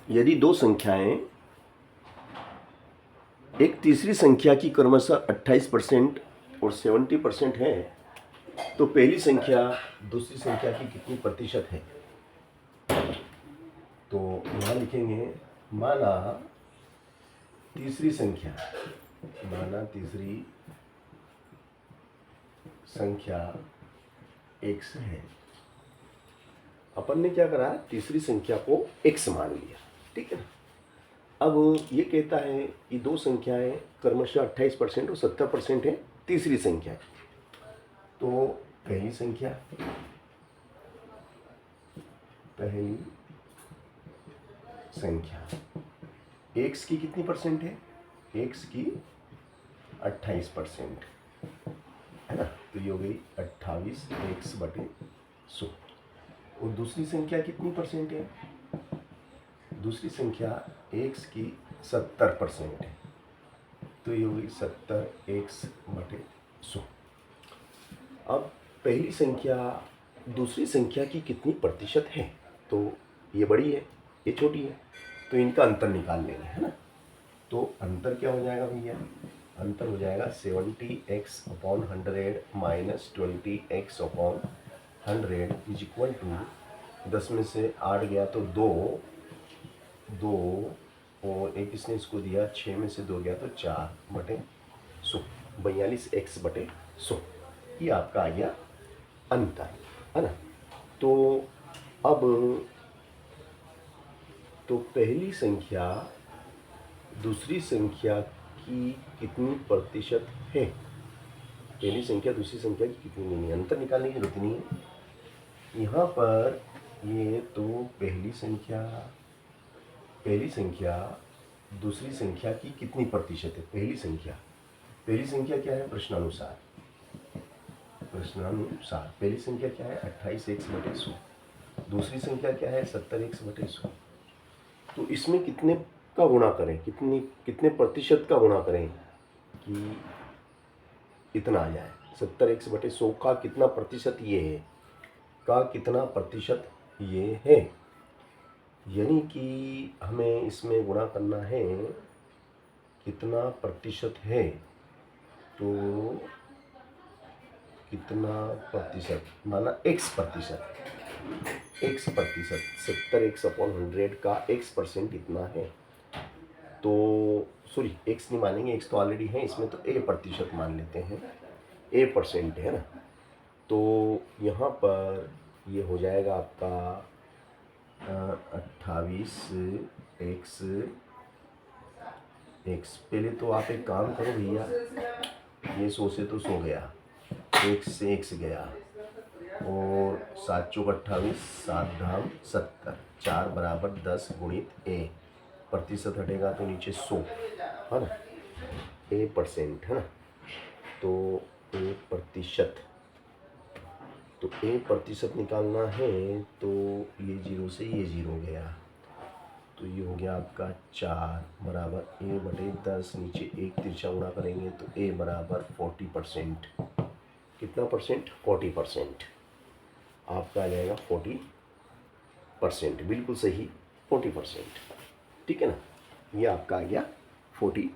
यदि दो संख्याएं एक तीसरी संख्या की क्रमशः 28% और 70% है, तो पहली संख्या दूसरी संख्या की कितनी प्रतिशत है? तो यहाँ लिखेंगे माना तीसरी संख्या x है। अपन ने क्या करा, तीसरी संख्या को x मान लिया, ठीक है ना। अब ये कहता है कि दो संख्याएं क्रमशः 28% और 70% है तीसरी संख्या। तो पहली संख्या x की कितनी परसेंट है? x की 28% है ना, तो ये हो गई 28x/100। और दूसरी संख्या कितनी परसेंट है? दूसरी संख्या x की 70% है, तो ये हो गई 70x/100। अब पहली संख्या दूसरी संख्या की कितनी प्रतिशत है? तो ये बड़ी है, ये छोटी है, तो इनका अंतर निकाल लेंगे, है ना। तो अंतर क्या हो जाएगा भैया? अंतर हो जाएगा 70x/100 minus 20x/100 is equal to 10 में से 8 गया तो 2 और एक इसने इसको दिया, 6 में से 2 गया तो 4/100, 42x/100। ये आपका आ गया अंतर, है ना। तो अब तो पहली संख्या दूसरी संख्या की कितनी प्रतिशत है? पहली संख्या दूसरी संख्या की कितनी, नहीं, अंतर निकालने की जरूरत नहीं है यहाँ पर। ये तो पहली संख्या दूसरी संख्या की कितनी प्रतिशत है? पहली संख्या क्या है? प्रश्नानुसार पहली संख्या क्या है? 28x/100। दूसरी संख्या क्या है? 70x/100। तो इसमें कितने का गुणा करें, कितने प्रतिशत का गुणा करें कि इतना आ जाए? 70x/100 का कितना प्रतिशत ये है? यानी कि हमें इसमें गुणा करना है कितना प्रतिशत है, तो कितना प्रतिशत, माना x प्रतिशत 70x/100 का x% इतना है। तो सॉरी, x नहीं मानेंगे, x तो ऑलरेडी है इसमें, तो a% मान लेते हैं, a% है ना। तो यहाँ पर ये हो जाएगा आपका 28x। पहले तो आप एक काम करो भैया, ये 100 से तो 100 गया, x से x गया, और 7 चौक 28, 7 धाम 70, 4 बराबर 10 गुणित a, प्रतिशत हटेगा तो नीचे 100, है ना, a% है ना। तो a% निकालना है, तो ये 0 से ये 0 गया, तो ये हो गया आपका 4 बराबर a/10, नीचे एक तिरछा गुणा करेंगे तो a बराबर 40%। कितना परसेंट? 40%। आपका आ जाएगा 40%, बिल्कुल सही 40%, ठीक है ना। ये आपका आ गया 40%।